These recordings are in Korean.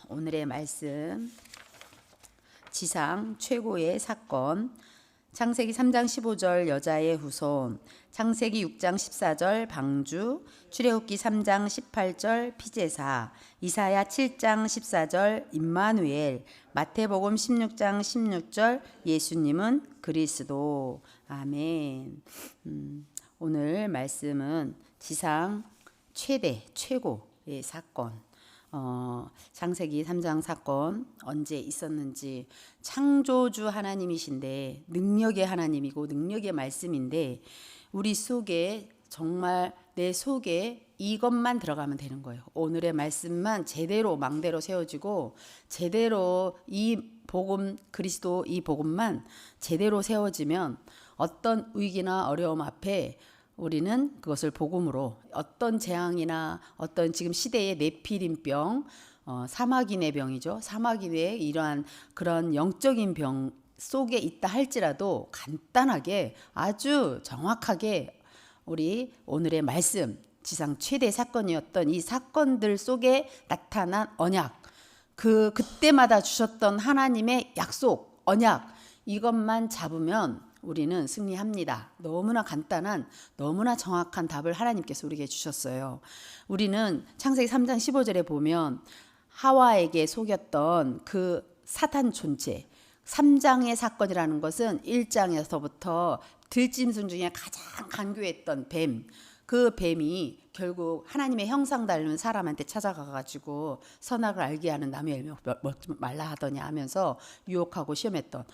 오늘의 말씀 지상 최고의 사건 창세기 3장 15절 여자의 후손, 창세기 6장 14절 방주, 출애굽기 3장 18절 피제사, 이사야 7장 14절 임마누엘, 마태복음 16장 16절 예수님은 그리스도. 아멘. 오늘 말씀은 지상 최고의 사건, 창세기 3장 사건 언제 있었는지, 창조주 하나님이신데 능력의 하나님이고 능력의 말씀인데 우리 속에 정말 내 속에 이것만 들어가면 되는 거예요. 오늘의 말씀만 제대로 망대로 세워지고 제대로 이 복음, 그리스도 이 복음만 제대로 세워지면 어떤 위기나 어려움 앞에 우리는 그것을 복음으로, 어떤 재앙이나 어떤 지금 시대의 네피림병, 사마귀네 병이죠. 사마귀네 이러한 그런 영적인 병 속에 있다 할지라도 간단하게 아주 정확하게 우리 오늘의 말씀, 지상 최대 사건이었던 이 사건들 속에 나타난 언약, 그때마다 주셨던 하나님의 약속, 언약, 이것만 잡으면 우리는 승리합니다. 너무나 간단한, 너무나 정확한 답을 하나님께서 우리에게 주셨어요. 우리는 창세기 3장 15절에 보면 하와에게 속였던 그 사탄 존재, 3장의 사건이라는 것은 1장에서부터 들짐승 중에 가장 간교했던 뱀, 그 뱀이 결국 하나님의 형상 닮은 사람한테 찾아가가지고 선악을 알게 하는 나무 열매 먹지 말라 하더니 하면서 유혹하고 시험했던,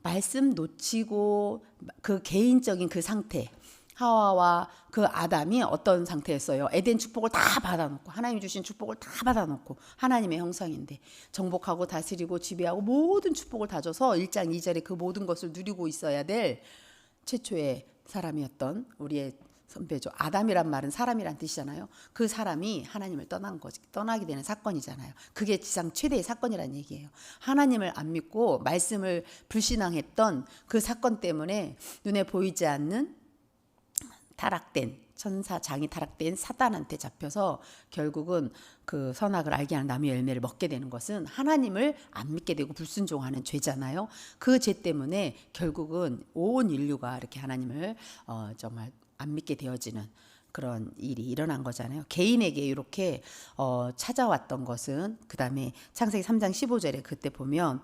말씀 놓치고 그 개인적인 그 상태, 하와와 그 아담이 어떤 상태였어요? 에덴 축복을 다 받아놓고, 하나님이 주신 축복을 다 받아놓고, 하나님의 형상인데 정복하고 다스리고 지배하고 모든 축복을 다 줘서 1장 2절에 그 모든 것을 누리고 있어야 될 최초의 사람이었던 우리의 선배죠. 아담이란 말은 사람이란 뜻이잖아요. 그 사람이 하나님을 떠나게 되는 사건이잖아요. 그게 지상 최대의 사건이라는 얘기예요. 하나님을 안 믿고 말씀을 불신앙했던 그 사건 때문에 눈에 보이지 않는 타락된 천사장이 타락된 사단한테 잡혀서 결국은 그 선악을 알게 하는 나무의 열매를 먹게 되는 것은 하나님을 안 믿게 되고 불순종하는 죄잖아요. 그 죄 때문에 결국은 온 인류가 이렇게 하나님을 정말 안 믿게 되어지는 그런 일이 일어난 거잖아요. 개인에게 이렇게 찾아왔던 것은, 그 다음에 창세기 3장 15절에 그때 보면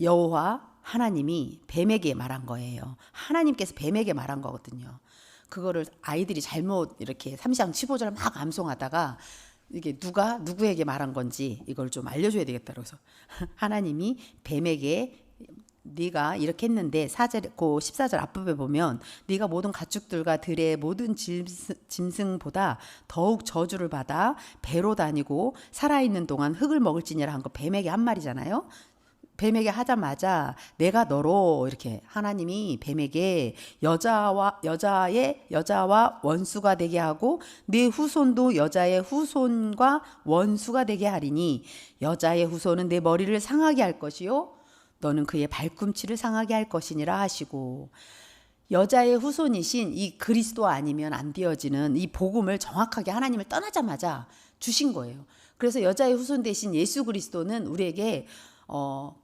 여호와 하나님이 뱀에게 말한 거예요. 하나님께서 뱀에게 말한 거거든요. 그거를 아이들이 잘못 이렇게 3장 15절 막 암송하다가 이게 누가 누구에게 말한 건지 이걸 좀 알려줘야 되겠다. 그래서 하나님이 뱀에게 네가 이렇게 했는데 14절 앞부분에 보면 네가 모든 가축들과 들의 모든 짐승보다 더욱 저주를 받아 배로 다니고 살아있는 동안 흙을 먹을지니라 한 거 뱀에게 한 말이잖아요. 뱀에게 하자마자 내가 너로, 이렇게 하나님이 뱀에게 여자와 원수가 되게 하고 네 후손도 여자의 후손과 원수가 되게 하리니 여자의 후손은 내 머리를 상하게 할 것이요 너는 그의 발꿈치를 상하게 할 것이니라 하시고, 여자의 후손이신 이 그리스도 아니면 안 되어지는 이 복음을 정확하게 하나님을 떠나자마자 주신 거예요. 그래서 여자의 후손 대신 예수 그리스도는 우리에게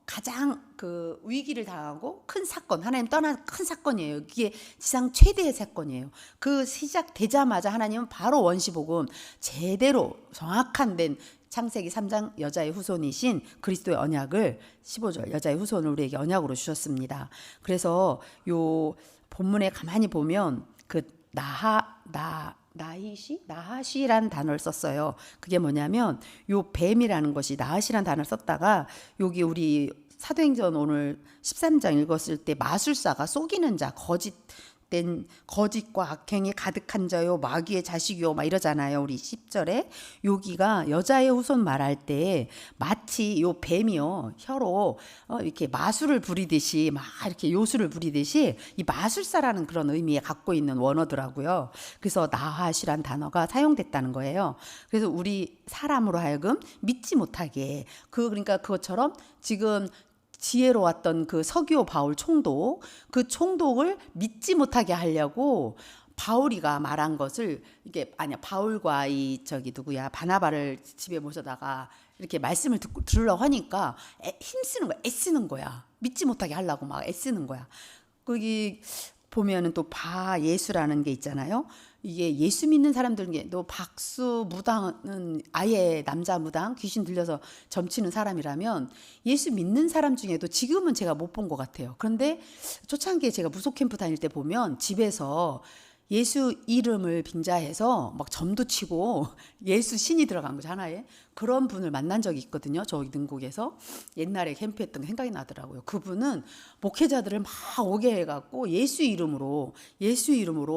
가장 그 위기를 당하고 큰 사건, 하나님 떠난 큰 사건이에요. 이게 지상 최대의 사건이에요. 그 시작되자마자 하나님은 바로 원시복음 제대로 정확한 된 창세기 3장 여자의 후손이신 그리스도의 언약을 15절 여자의 후손을 우리에게 언약으로 주셨습니다. 그래서 요 본문에 가만히 보면 그 나하시라는 단어를 썼어요. 그게 뭐냐면 요 뱀이라는 것이 나하시라는 단어를 썼다가 여기 우리 사도행전 오늘 13장 읽었을 때 마술사가 속이는 자, 거짓과 악행이 가득한 자요 마귀의 자식이요 막 이러잖아요. 우리 10절에 여기가 여자의 후손 말할 때 마치 요 뱀이요 혀로 이렇게 마술을 부리듯이 막 이렇게 요술을 부리듯이 이 마술사라는 그런 의미에 갖고 있는 원어더라고요. 그래서 나하시란 단어가 사용됐다는 거예요. 그래서 우리 사람으로 하여금 믿지 못하게, 그러니까 그것처럼 지금 지혜로웠던 그 서기오 바울 총독, 그 총독을 믿지 못하게 하려고 바울이가 말한 것을, 이게 아니야, 바울과 이 누구야 바나바를 집에 모셔다가 이렇게 말씀을 들으려고 하니까 힘쓰는 거야. 애쓰는 거야. 믿지 못하게 하려고 막 애쓰는 거야. 거기 보면은 또 바예수라는 게 있잖아요. 이게 예수 믿는 사람들 또 박수 무당은 아예 남자 무당 귀신 들려서 점치는 사람이라면 예수 믿는 사람 중에도 지금은 제가 못 본 것 같아요. 그런데 초창기에 제가 무속 캠프 다닐 때 보면 집에서 예수 이름을 빙자해서 막 점도 치고 예수 신이 들어간 거죠, 하나에. 그런 분을 만난 적이 있거든요. 저기 능곡에서 옛날에 캠프했던 게 생각이 나더라고요. 그분은 목회자들을 막 오게 해갖고 예수 이름으로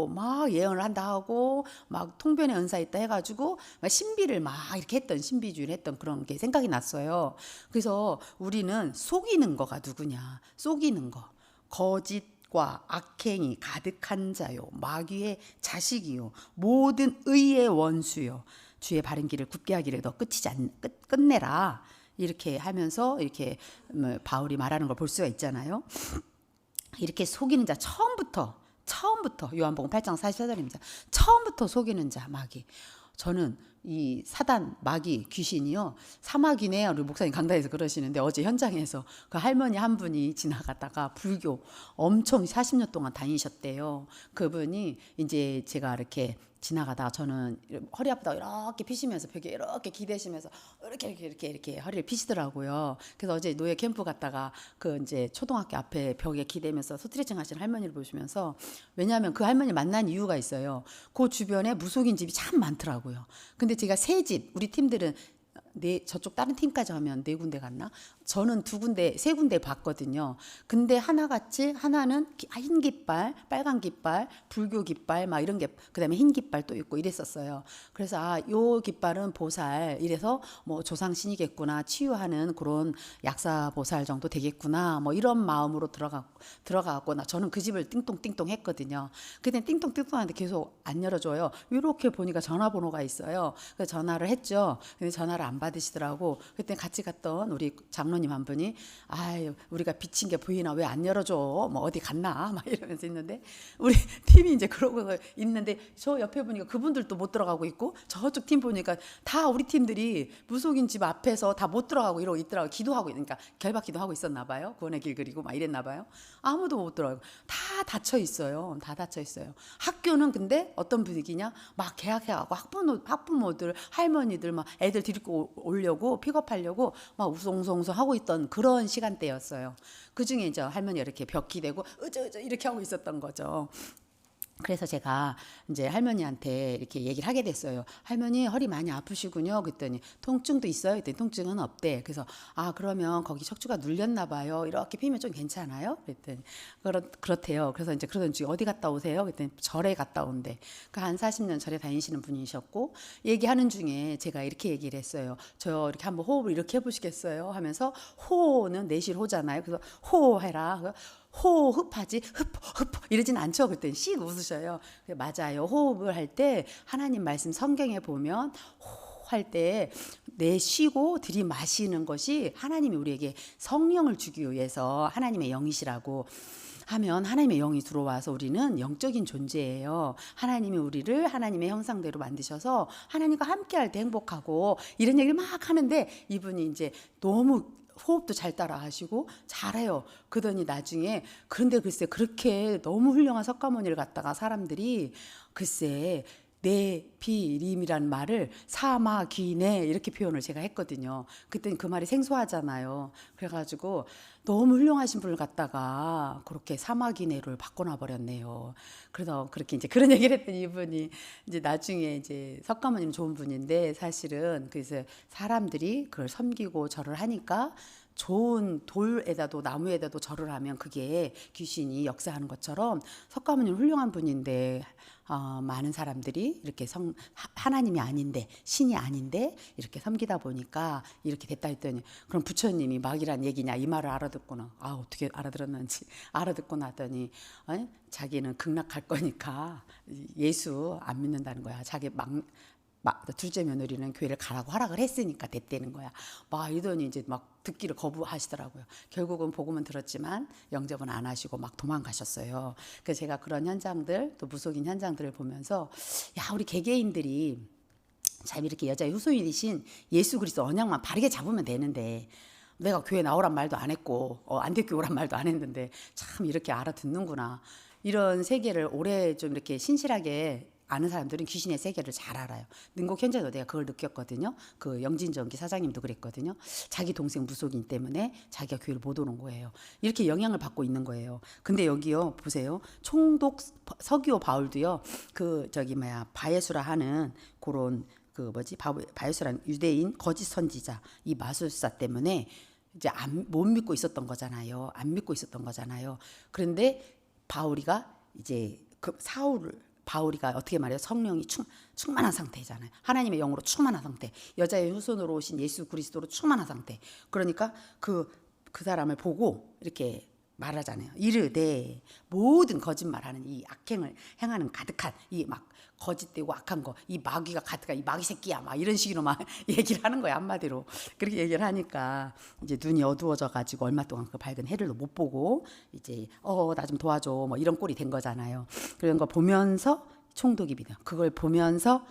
막 예언을 한다 하고 막 통변의 은사 있다 해가지고 막 신비를 막 이렇게 했던, 신비주의를 했던 그런 게 생각이 났어요. 그래서 우리는 속이는 거가 누구냐? 속이는 거. 거짓과 악행이 가득한 자요, 마귀의 자식이요, 모든 의의 원수요, 주의 바른 길을 굳게 하기를 너 끝내라. 이렇게 하면서 이렇게 바울이 말하는 걸 볼 수가 있잖아요. 이렇게 속이는 자, 처음부터 요한복음 8장 44절입니다. 처음부터 속이는 자, 마귀. 저는 이 사단, 마귀, 귀신이요, 사마귀네. 우리 목사님 강단에서 그러시는데 어제 현장에서 그 할머니 한 분이 지나가다가 불교 엄청 40년 동안 다니셨대요. 그분이 이제 제가 이렇게 지나가다가 저는 허리 아프다고 이렇게 피시면서 벽에 이렇게 기대시면서 이렇게 허리를 피시더라고요. 그래서 어제 노예 캠프 갔다가 그 이제 초등학교 앞에 벽에 기대면서 스트레칭 하시는 할머니를 보시면서, 왜냐하면 그 할머니 만난 이유가 있어요. 그 주변에 무속인 집이 참 많더라고요. 근데 제가 세 집, 우리 팀들은 저쪽 다른 팀까지 하면 4군데 갔나? 저는 2군데, 3군데 봤거든요. 근데 하나같이 하나는 흰 깃발, 빨간 깃발, 불교 깃발 막 이런 게, 그다음에 흰 깃발 또 있고 이랬었어요. 그래서 요 깃발은 보살, 이래서 뭐 조상신이겠구나, 치유하는 그런 약사 보살 정도 되겠구나, 뭐 이런 마음으로 들어가고 저는 그 집을 띵똥띵똥 했거든요. 근데 띵똥띵똥 하는데 계속 안 열어줘요. 이렇게 보니까 전화번호가 있어요. 그래서 전화를 했죠. 근데 전화를 안 받으시더라고. 그때 같이 갔던 우리 장로님 한 분이, 아유, 우리가 비친 게 보이나, 왜 안 열어줘? 뭐 어디 갔나? 막 이러면서 있는데, 우리 팀이 이제 그러고 있는데, 저 옆에 보니까 그분들도 못 들어가고 있고, 저쪽 팀 보니까 다 우리 팀들이 무속인 집 앞에서 다 못 들어가고 이러고 있더라고. 기도하고, 그러니까 결박기도 하고 있었나 봐요. 구원의 길 그리고 막 이랬나 봐요. 아무도 못 들어가고 다 닫혀 있어요. 다 닫혀 있어요. 학교는 근데 어떤 분위기냐? 막 개학해가고 학부모들, 할머니들 막 애들 데리고 오려고, 픽업하려고 막 우성우성 하고 있던 그런 시간대였어요. 그 중에 이제 할머니가 이렇게 벽 기대고 으저으저 이렇게 하고 있었던 거죠. 그래서 제가 이제 할머니한테 이렇게 얘기를 하게 됐어요. 할머니 허리 많이 아프시군요. 그랬더니 통증도 있어요. 그랬더니 통증은 없대. 그래서 그러면 거기 척추가 눌렸나 봐요. 이렇게 피면 좀 괜찮아요? 그랬더니 그렇대요. 그래서 이제 그러던지 어디 갔다 오세요? 그랬더니 절에 갔다 온대. 그 한 40년 절에 다니시는 분이셨고, 얘기하는 중에 제가 이렇게 얘기를 했어요. 저 이렇게 한번 호흡을 이렇게 해보시겠어요? 하면서, 호는 내실 호잖아요. 그래서 호 해라. 호흡하지 흡 이러진 않죠. 그랬더니 씩 웃으셔요. 맞아요. 호흡을 할 때 하나님 말씀 성경에 보면 호할 때 내쉬고 들이마시는 것이 하나님이 우리에게 성령을 주기 위해서 하나님의 영이시라고 하면, 하나님의 영이 들어와서 우리는 영적인 존재예요. 하나님이 우리를 하나님의 형상대로 만드셔서 하나님과 함께할 때 행복하고, 이런 얘기를 막 하는데 이분이 이제 너무 호흡도 잘 따라 하시고 잘해요. 그러더니 나중에, 그런데 글쎄 그렇게 너무 훌륭한 석가모니를 갖다가 사람들이 글쎄 네피림이라는 말을 사마귀네 이렇게 표현을 제가 했거든요. 그랬더니 그 말이 생소하잖아요. 그래가지고 너무 훌륭하신 분을 갖다가 그렇게 사마귀네를 바꿔놔 버렸네요. 그래서 그렇게 이제 그런 얘기를 했더니 이분이 이제 나중에 이제 석가모니는 좋은 분인데, 사실은 그래서 사람들이 그걸 섬기고 절을 하니까 좋은 돌에다도 나무에다도 절을 하면 그게 귀신이 역사하는 것처럼 석가모니는 훌륭한 분인데 많은 사람들이 이렇게 하나님이 아닌데, 신이 아닌데 이렇게 섬기다 보니까 이렇게 됐다 했더니, 그럼 부처님이 막이란 얘기냐 이 말을 알아듣고는, 어떻게 알아들었는지 알아듣고 나더니 자기는 극락할 거니까 예수 안 믿는다는 거야. 자기 둘째 며느리는 교회를 가라고 허락을 했으니까 됐다는 거야. 막 이러더니 이제 막 듣기를 거부하시더라고요. 결국은 복음은 들었지만 영접은 안 하시고 막 도망가셨어요. 그래서 제가 그런 현장들, 또 무속인 현장들을 보면서, 우리 개개인들이 참 이렇게 여자의 후손이신 예수 그리스도 언약만 바르게 잡으면 되는데 내가 교회 나오란 말도 안 했고 안대교회 오란 말도 안 했는데 참 이렇게 알아듣는구나. 이런 세계를 오래 좀 이렇게 신실하게 아는 사람들은 귀신의 세계를 잘 알아요. 능곡 현장도 내가 그걸 느꼈거든요. 그 영진전기 사장님도 그랬거든요. 자기 동생 무속인 때문에 자기가 교회를 못 오는 거예요. 이렇게 영향을 받고 있는 거예요. 근데 여기요 보세요. 총독 서기오 바울도요. 그 바예수라 하는 그런 바예수라는 유대인 거짓 선지자 이 마술사 때문에 이제 못 믿고 있었던 거잖아요. 안 믿고 있었던 거잖아요. 그런데 바울이가 이제 바울이가 어떻게 말해요? 성령이 충만한 상태잖아요. 하나님의 영으로 충만한 상태. 여자의 후손으로 오신 예수 그리스도로 충만한 상태. 그러니까 그 사람을 보고 이렇게 말하잖아요. 이르되 모든 거짓말하는 이 악행을 행하는 가득한 이 막 거짓되고 악한 거, 이 마귀가 가득한 이 마귀 새끼야, 막 이런 식으로 막 얘기를 하는 거예요. 한마디로 그렇게 얘기를 하니까 이제 눈이 어두워져 가지고 얼마 동안 그 밝은 해를 못 보고 이제 나 좀 도와줘, 뭐 이런 꼴이 된 거잖아요. 그런 거 보면서 총독이 믿어. 그걸 보면서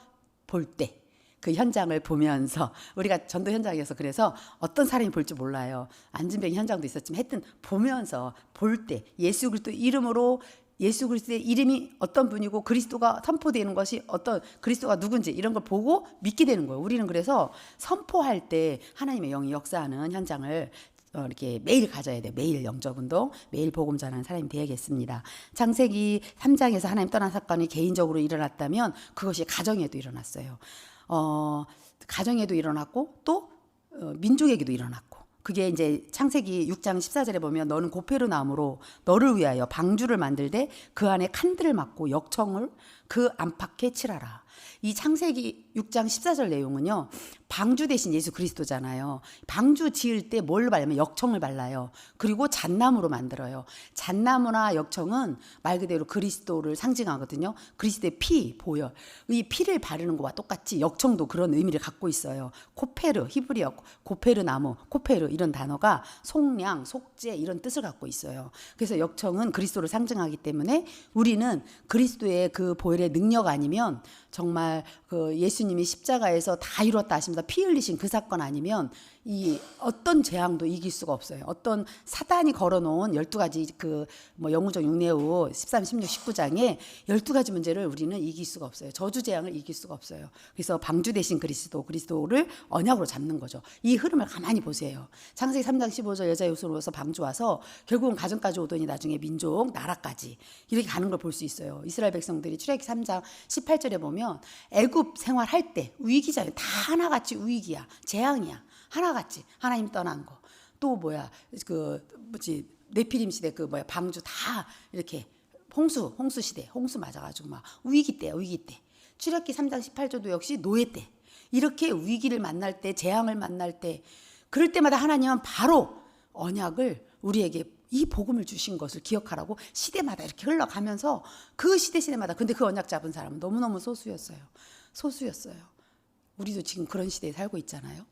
볼 때. 그 현장을 보면서 우리가 전도 현장에서 그래서 어떤 사람이 볼 줄 몰라요. 안진병 현장도 있었지만 하여튼 보면서 볼 때 예수 그리스도 이름으로 예수 그리스도의 이름이 어떤 분이고 그리스도가 선포되는 것이 어떤 그리스도가 누군지 이런 걸 보고 믿게 되는 거예요. 우리는 그래서 선포할 때 하나님의 영이 역사하는 현장을 이렇게 매일 가져야 돼요. 매일 영적운동, 매일 복음 전하는 사람이 되야겠습니다. 창세기 3장에서 하나님 떠난 사건이 개인적으로 일어났다면 그것이 가정에도 일어났어요. 가정에도 일어났고 또 민족에게도 일어났고 그게 이제 창세기 6장 14절에 보면 너는 고페르 나무로 너를 위하여 방주를 만들되 그 안에 칸들을 막고 역청을 그 안팎에 칠하라. 이 창세기 6장 14절 내용은요. 방주 대신 예수 그리스도잖아요. 방주 지을 때 뭘 발라면 역청을 발라요. 그리고 잣나무로 만들어요. 잣나무나 역청은 말 그대로 그리스도를 상징하거든요. 그리스도의 피, 보혈. 이 피를 바르는 것과 똑같이 역청도 그런 의미를 갖고 있어요. 코페르, 히브리어 코페르 나무, 코페르 이런 단어가 속량, 속죄 이런 뜻을 갖고 있어요. 그래서 역청은 그리스도를 상징하기 때문에 우리는 그리스도의 그 보혈의 능력 아니면 정말 그 예수님이 십자가에서 다 이뤘다 하십니다. 피 흘리신 그 사건 아니면 이 어떤 재앙도 이길 수가 없어요. 어떤 사단이 걸어놓은 12가지 영우적 육내후 13, 16, 19장에 12가지 문제를 우리는 이길 수가 없어요. 저주 재앙을 이길 수가 없어요. 그래서 방주 대신 그리스도를 언약으로 잡는 거죠. 이 흐름을 가만히 보세요. 창세기 3장 15절 여자의 후손으로서 방주 와서 결국은 가정까지 오더니 나중에 민족, 나라까지 이렇게 가는 걸 볼 수 있어요. 이스라엘 백성들이 출애굽기 3장 18절에 보면 애굽 생활할 때 위기잖아요. 다 하나같이 위기야. 재앙이야. 하나같이 하나님 떠난 거. 또 네피림 시대 방주 다 이렇게 홍수 시대 홍수 맞아가지고 막 위기 때. 출애굽기 3장 18절도 역시 노예 때. 이렇게 위기를 만날 때 재앙을 만날 때 그럴 때마다 하나님은 바로 언약을 우리에게 이 복음을 주신 것을 기억하라고 시대마다 이렇게 흘러가면서 그 시대마다 근데 그 언약 잡은 사람은 너무너무 소수였어요. 우리도 지금 그런 시대에 살고 있잖아요.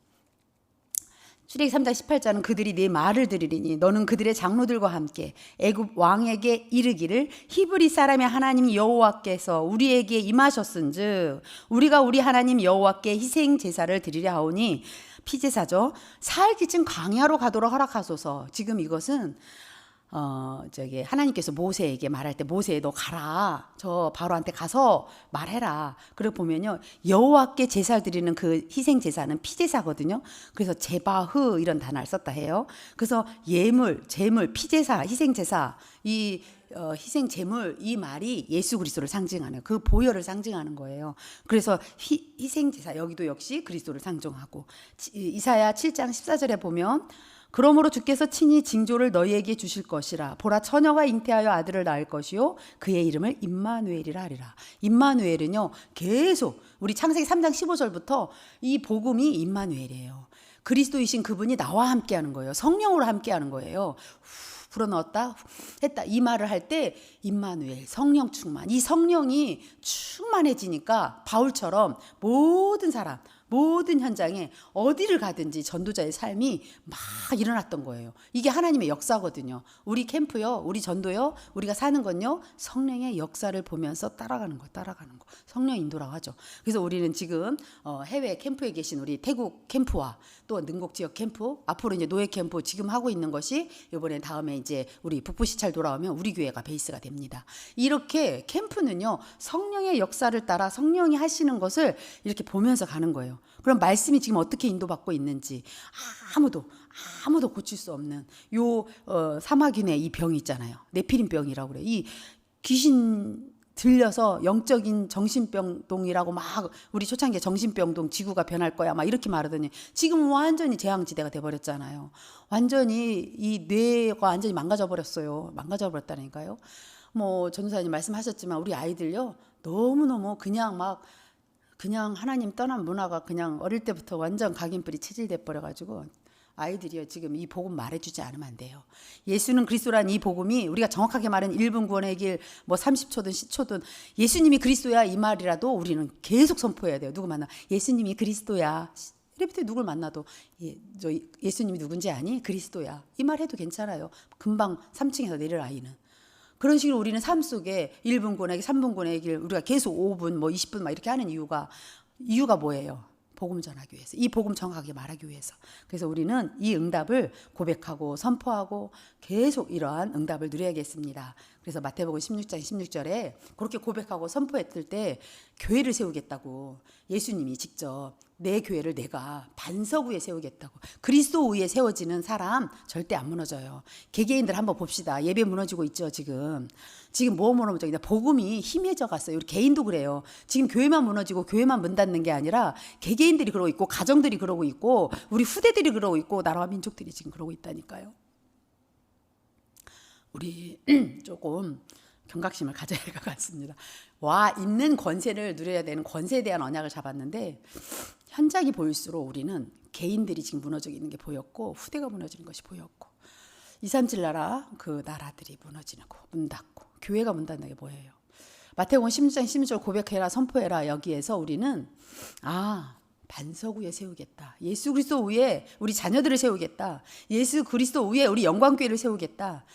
출애굽기 3장 18절은 그들이 네 말을 들으리니 너는 그들의 장로들과 함께 애굽 왕에게 이르기를 히브리 사람의 하나님 여호와께서 우리에게 임하셨은즉 우리가 우리 하나님 여호와께 희생 제사를 드리려 하오니 피제사죠. 사흘 기쯤 광야로 가도록 허락하소서. 지금 이것은 하나님께서 모세에게 말할 때 모세 너 가라. 저 바로한테 가서 말해라. 그리고 보면요. 여호와께 제사를 드리는 그 희생 제사는 피제사거든요. 그래서 제바흐 이런 단어를 썼다 해요. 그래서 예물, 제물, 피제사, 희생 제사 이 희생 제물 이 말이 예수 그리스도를 상징하는 그 보혈을 상징하는 거예요. 그래서 희생 제사 여기도 역시 그리스도를 상징하고 이사야 7장 14절에 보면 그러므로 주께서 친히 징조를 너희에게 주실 것이라. 보라 처녀가 잉태하여 아들을 낳을 것이요 그의 이름을 임마누엘이라 하리라. 임마누엘은요 계속 우리 창세기 3장 15절부터 이 복음이 임마누엘이에요. 그리스도이신 그분이 나와 함께하는 거예요. 성령으로 함께하는 거예요. 불어넣었다 했다 이 말을 할 때 임마누엘 성령 충만 이 성령이 충만해지니까 바울처럼 모든 사람 모든 현장에 어디를 가든지 전도자의 삶이 막 일어났던 거예요. 이게 하나님의 역사거든요. 우리 캠프요, 우리 전도요, 우리가 사는 건요, 성령의 역사를 보면서 따라가는 거. 성령 인도라고 하죠. 그래서 우리는 지금 해외 캠프에 계신 우리 태국 캠프와 또 능곡 지역 캠프, 앞으로 이제 노예 캠프 지금 하고 있는 것이 이번에 다음에 이제 우리 북부 시찰 돌아오면 우리 교회가 베이스가 됩니다. 이렇게 캠프는요, 성령의 역사를 따라 성령이 하시는 것을 이렇게 보면서 가는 거예요. 그럼 말씀이 지금 어떻게 인도받고 있는지 아무도 고칠 수 없는 요 사마귀네 이 병이 있잖아요. 네피림 병이라고 그래. 이 귀신 들려서 영적인 정신병동이라고 막 우리 초창기에 정신병동 지구가 변할 거야 막 이렇게 말하더니 지금 완전히 재앙지대가 돼버렸잖아요. 완전히 이 뇌가 완전히 망가져버렸어요. 망가져버렸다니까요. 뭐 전도사님 말씀하셨지만 우리 아이들요 너무너무 그냥 하나님 떠난 문화가 그냥 어릴 때부터 완전 각인뿔이 체질돼 버려가지고 아이들이요 지금 이 복음 말해주지 않으면 안 돼요. 예수는 그리스도란 이 복음이 우리가 정확하게 말하는 1분 구원의 길 뭐 30초든 10초든 예수님이 그리스도야 이 말이라도 우리는 계속 선포해야 돼요. 누구 만나 예수님이 그리스도야. 이래부터 누굴 만나도 예수님이 누군지 아니? 그리스도야. 이 말 해도 괜찮아요. 금방 3층에서 내릴 아이는. 그런 식으로 우리는 삶 속에 1분 구원의 길, 3분 구원의 길 우리가 계속 5분 뭐 20분 막 이렇게 하는 이유가 뭐예요? 복음 전하기 위해서. 이 복음 정확하게 말하기 위해서. 그래서 우리는 이 응답을 고백하고 선포하고 계속 이러한 응답을 누려야겠습니다. 그래서 마태복음 16장 16절에 그렇게 고백하고 선포했을 때 교회를 세우겠다고 예수님이 직접 내 교회를 내가 반석 위에 세우겠다고. 그리스도 위에 세워지는 사람 절대 안 무너져요. 개개인들 한번 봅시다. 예배 무너지고 있죠 지금. 지금 뭐 무너지냐. 복음이 희미해져 갔어요. 우리 개인도 그래요. 지금 교회만 무너지고 교회만 문 닫는 게 아니라 개개인들이 그러고 있고 가정들이 그러고 있고 우리 후대들이 그러고 있고 나라와 민족들이 지금 그러고 있다니까요. 우리 조금 경각심을 가져야 할 것 같습니다. 있는 권세를 누려야 되는 권세에 대한 언약을 잡았는데 현장이 보일수록 우리는 개인들이 지금 무너져 있는 게 보였고 후대가 무너지는 것이 보였고 237 나라 그 나라들이 무너지는 거 문 닫고 교회가 문 닫는 게 뭐예요? 마태복음 16장 16절 고백해라 선포해라 여기에서 우리는 반석 위에 세우겠다. 예수 그리스도 위에 우리 자녀들을 세우겠다. 예수 그리스도 위에 우리 영광교회를 세우겠다.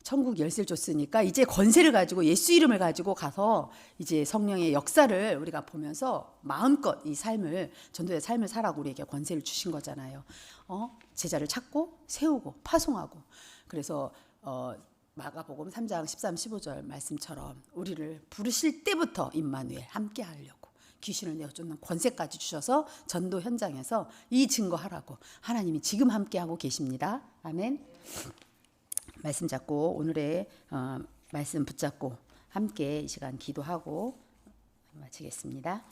천국 열쇠를 줬으니까 이제 권세를 가지고 예수 이름을 가지고 가서 이제 성령의 역사를 우리가 보면서 마음껏 이 삶을 전도의 삶을 살라고 우리에게 권세를 주신 거잖아요. 제자를 찾고 세우고 파송하고. 그래서 마가복음 3장 13, 15절 말씀처럼 우리를 부르실 때부터 임마누엘 함께 하려고 귀신을 내어쫓는 권세까지 주셔서 전도 현장에서 이 증거하라고 하나님이 지금 함께하고 계십니다. 아멘. 말씀 잡고 오늘의 말씀 붙잡고 함께 이 시간 기도하고 마치겠습니다.